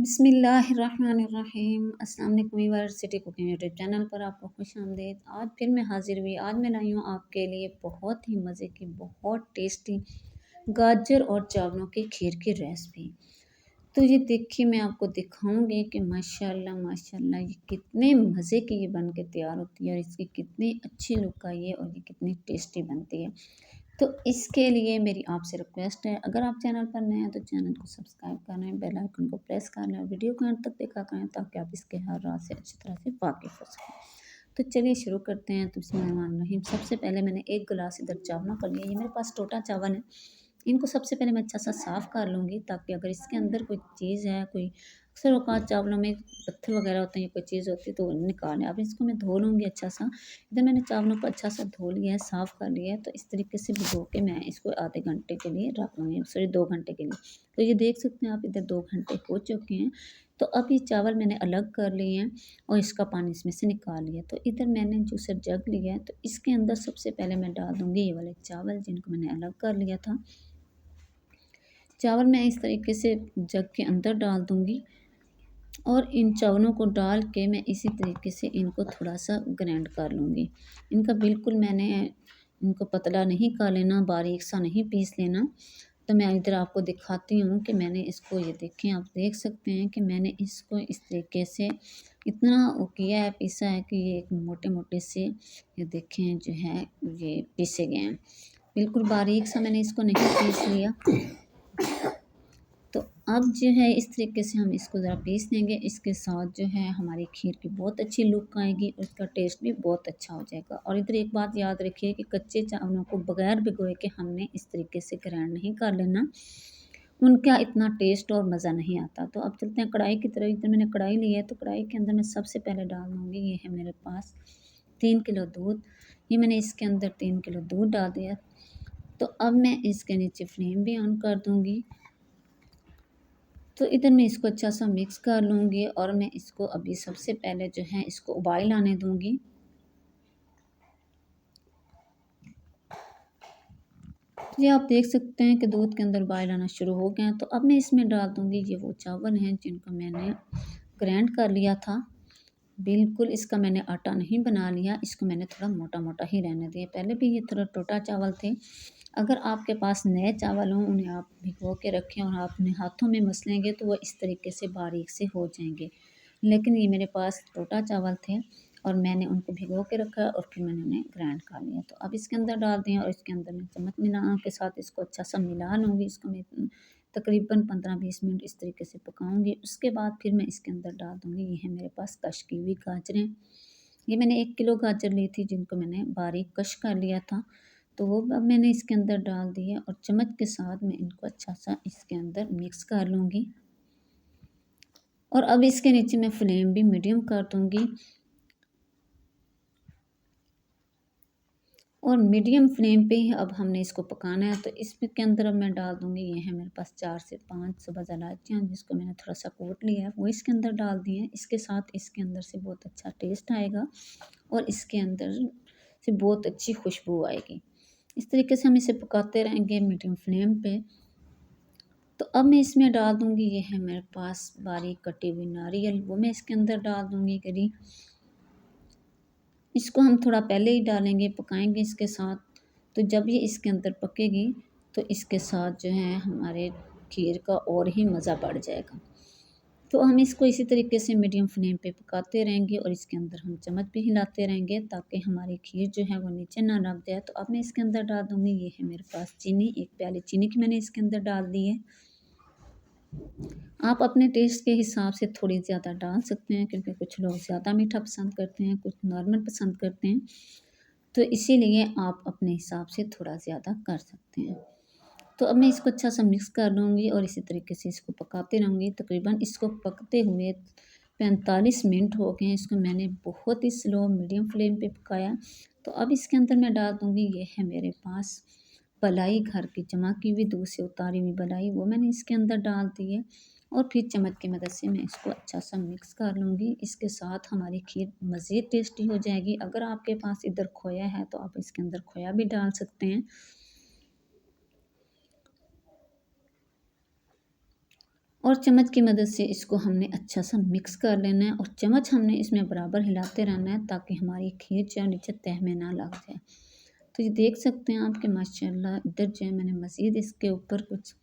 बिस्मिल्लाहिर्रहमानिर्रहीम। अस्सलाम वालेकुम viewers, city cooking YouTube channel पर आपको खुश आमदीद। आज फिर मैं हाजिर हुई। आज मैं लाई हूँ आपके लिए बहुत ही मज़े की, बहुत टेस्टी गाजर और चावलों की खीर की रेसिपी। तो ये देखिए, मैं आपको दिखाऊंगी कि माशाल्लाह माशाल्लाह ये कितने मज़े की ये बन के तैयार होती है और इसकी कितनी अच्छी लुक आई है और ये कितनी टेस्टी बनती है। तो इसके लिए मेरी आपसे रिक्वेस्ट है, अगर आप चैनल पर नए हैं तो चैनल को सब्सक्राइब कर लें, बेल आइकन को प्रेस कर लें और वीडियो को अंत तक देखा करें ताकि आप इसके हर रात से अच्छी तरह से वाकिफ़ हो सकें। तो चलिए शुरू करते हैं। तो बिस्मिल्लाहिर्रहमानिर्रहीम। सबसे पहले मैंने एक गिलास इधर चावलों का लिया। ये मेरे पास टोटा चावल है। इनको सबसे पहले मैं अच्छा सा साफ़ कर लूँगी ताकि अगर इसके अंदर कोई चीज़ है, कोई अक्सर औक़ात चावलों में पत्थर वग़ैरह होते हैं या कोई चीज़ होती है तो निकालें। अब इसको मैं धो लूँगी अच्छा सा। इधर मैंने चावलों को अच्छा सा धो लिया है, साफ़ कर लिया है। तो इस तरीके से भिगो के मैं इसको आधे घंटे के लिए रख लूँगी, सॉरी 2 घंटे के लिए। तो ये देख सकते हैं आप, इधर 2 घंटे हो चुके हैं। तो अब ये चावल मैंने अलग कर लिए हैं और इसका पानी इसमें से निकाल लिया। तो इधर मैंने जूसर जग लिया है, तो इसके अंदर सबसे पहले मैं डाल दूँगी ये वाले चावल जिनको मैंने अलग कर लिया था। चावल मैं इस तरीके से जग के अंदर डाल दूँगी और इन चावलों को डाल के मैं इसी तरीके से इनको थोड़ा-सा ग्राइंड कर लूँगी। इनका बिल्कुल मैंने इनको पतला नहीं कर लेना, बारीक सा नहीं पीस लेना। तो मैं इधर आपको दिखाती हूँ कि मैंने इसको, ये देखें, आप देख सकते हैं कि मैंने इसको इस तरीके से इतना वो किया है, पीसा है कि ये एक मोटे-मोटे से, ये देखें, जो है ये पीसे गए हैं। बिल्कुल बारीक सा मैंने इसको नहीं पीस लिया। तो अब जो है इस तरीके से हम इसको ज़रा पीस लेंगे। इसके साथ जो है हमारी खीर की बहुत अच्छी लुक आएगी और इसका टेस्ट भी बहुत अच्छा हो जाएगा। और इधर एक बात याद रखिए कि कच्चे चावलों को बगैर भिगोए के हमने इस तरीके से ग्राइंड नहीं कर लेना, उनका इतना टेस्ट और मज़ा नहीं आता। तो अब चलते हैं कढ़ाई की तरफ। इधर मैंने कढ़ाई ली है, तो कढ़ाई के अंदर मैं सबसे पहले डाल दूँगी, ये है मेरे पास 3 किलो दूध। ये मैंने इसके अंदर 3 किलो दूध डाल दिया। तो अब मैं इसके नीचे फ्लेम भी ऑन कर दूँगी। तो इधर मैं इसको अच्छा सा मिक्स कर लूँगी और मैं इसको अभी सबसे पहले जो है इसको उबाल आने दूँगी। ये आप देख सकते हैं कि दूध के अंदर उबाल आना शुरू हो गया है। तो अब मैं इसमें डाल दूँगी ये वो चावल हैं जिनको मैंने ग्राइंड कर लिया था। बिल्कुल इसका मैंने आटा नहीं बना लिया, इसको मैंने थोड़ा मोटा-मोटा ही रहने दिया। पहले भी ये थोड़ा टोटा चावल थे। अगर आपके पास नए चावल हों, उन्हें आप भिगो के रखें और आप अपने हाथों में मसलेंगे तो वो इस तरीके से बारीक से हो जाएंगे। लेकिन ये मेरे पास टोटा चावल थे और मैंने उनको भिगो के रखा और फिर मैंने उन्हें ग्राइंड कर लिया। तो अब इसके अंदर डाल दिया और इसके अंदर मैं चम्मच मिला के साथ इसको अच्छा सा मिला लूँगी। इसको मैं तकरीबन 15-20 मिनट इस तरीके से पकाऊंगी। उसके बाद फिर मैं इसके अंदर डाल दूँगी, ये है मेरे पास कश की हुई गाजरें। ये मैंने 1 किलो गाजर ली थी जिनको मैंने बारीक कश कर लिया था। तो वो अब मैंने इसके अंदर डाल दिया और चम्मच के साथ मैं इनको अच्छा सा इसके अंदर मिक्स कर लूँगी। और अब इसके नीचे मैं फ्लेम भी मीडियम कर दूँगी और मीडियम फ्लेम पे ही अब हमने इसको पकाना है। तो इसमें के अंदर अब मैं डाल दूँगी, ये है मेरे पास 4 से 5 सब्ज़ इलायचियाँ जिसको मैंने थोड़ा सा कूट लिया है, वो इसके अंदर डाल दी हैं। इसके साथ इसके अंदर से बहुत अच्छा टेस्ट आएगा और इसके अंदर से बहुत अच्छी खुशबू आएगी। इस तरीके से हम इसे पकाते रहेंगे मीडियम फ्लेम पे। तो अब मैं इसमें डाल दूँगी, ये है मेरे पास बारीक कटी हुई नारियल, वो मैं इसके अंदर डाल दूँगी करी। इसको हम थोड़ा पहले ही डालेंगे, पकाएंगे इसके साथ। तो जब ये इसके अंदर पकेगी तो इसके साथ जो है हमारे खीर का और ही मज़ा बढ़ जाएगा। तो हम इसको इसी तरीके से मीडियम फ्लेम पे पकाते रहेंगे और इसके अंदर हम चम्मच भी हिलाते रहेंगे ताकि हमारी खीर जो है वो नीचे ना लग जाए। तो अब मैं इसके अंदर डाल दूँगी, ये है मेरे पास चीनी, 1 प्याली चीनी की मैंने इसके अंदर डाल दी है। आप अपने टेस्ट के हिसाब से थोड़ी ज़्यादा डाल सकते हैं क्योंकि कुछ लोग ज़्यादा मीठा पसंद करते हैं, कुछ नॉर्मल पसंद करते हैं। तो इसीलिए आप अपने हिसाब से थोड़ा ज़्यादा कर सकते हैं। तो अब मैं इसको अच्छा सा मिक्स कर लूँगी और इसी तरीके से इसको पकाते रहूँगी। तकरीबन इसको पकते हुए 45 मिनट हो गए हैं। इसको मैंने बहुत ही स्लो मीडियम फ्लेम पे पकाया। तो अब इसके अंदर मैं डाल दूँगी, ये है मेरे पास बलाई, घर की जमा की हुई दूध से उतारी हुई बलाई, वो मैंने इसके अंदर डाल दी है और फिर चम्मच की मदद से मैं इसको अच्छा सा मिक्स कर लूँगी। इसके साथ हमारी खीर मज़ीद टेस्टी हो जाएगी। अगर आपके पास इधर खोया है तो आप इसके अंदर खोया भी डाल सकते हैं। और चम्मच की मदद से इसको हमने अच्छा सा मिक्स कर लेना है और चम्मच हमने इसमें बराबर हिलाते रहना है ताकि हमारी खीर जो है नीचे तह में ना लग जाए। तो ये देख सकते हैं आप कि माशाल्लाह इधर जो है मैंने मज़ीद इसके ऊपर कुछ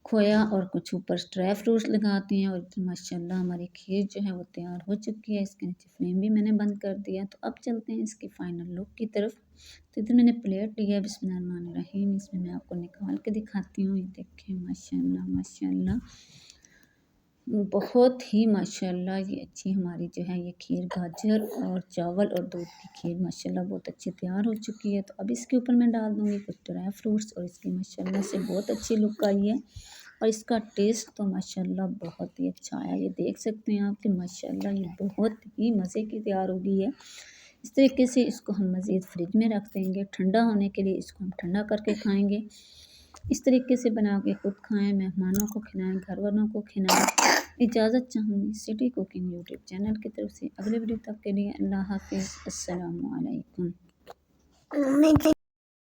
खोया और कुछ ऊपर ड्राई फ्रूट्स लगा दिए हैं और इधर माशाल्लाह हमारी खीर जो है वो तैयार हो चुकी है। इसके नीचे फ्लेम भी मैंने बंद कर दिया। तो अब चलते हैं इसकी फ़ाइनल लुक की तरफ। तो इधर मैंने प्लेट लिया है, बिस्मिल्लाहिर्रहमानिर्रहीम। इसमें मैं आपको निकाल के दिखाती हूँ। ये देखें माशाल्लाह माशाल्लाह बहुत ही माशाल्लाह ये अच्छी हमारी जो है ये खीर गाजर और चावल और दूध की खीर माशाल्लाह बहुत अच्छी तैयार हो चुकी है। तो अब इसके ऊपर मैं डाल दूँगी कुछ ड्राई फ्रूट्स और इसकी माशाल्लाह से बहुत अच्छी लुक आई है और इसका टेस्ट तो माशाल्लाह बहुत ही अच्छा आया। ये देख सकते हैं आप कि माशाल्लाह ये बहुत ही मज़े की तैयार हो गई है। इस तरीके से इसको हम मज़ीद फ्रिज में रख देंगे ठंडा होने के लिए। इसको हम ठंडा करके खाएँगे। इस तरीके से बना के खुद खाएँ, मेहमानों को खिलाएँ, घर वालों को खिलाएँ। इजाज़त चाहूँगी सिटी कुकिंग यूट्यूब चैनल की तरफ से। अगले वीडियो तक के लिए अल्लाह हाफ़िज़। अस्सलामु अलैकुम।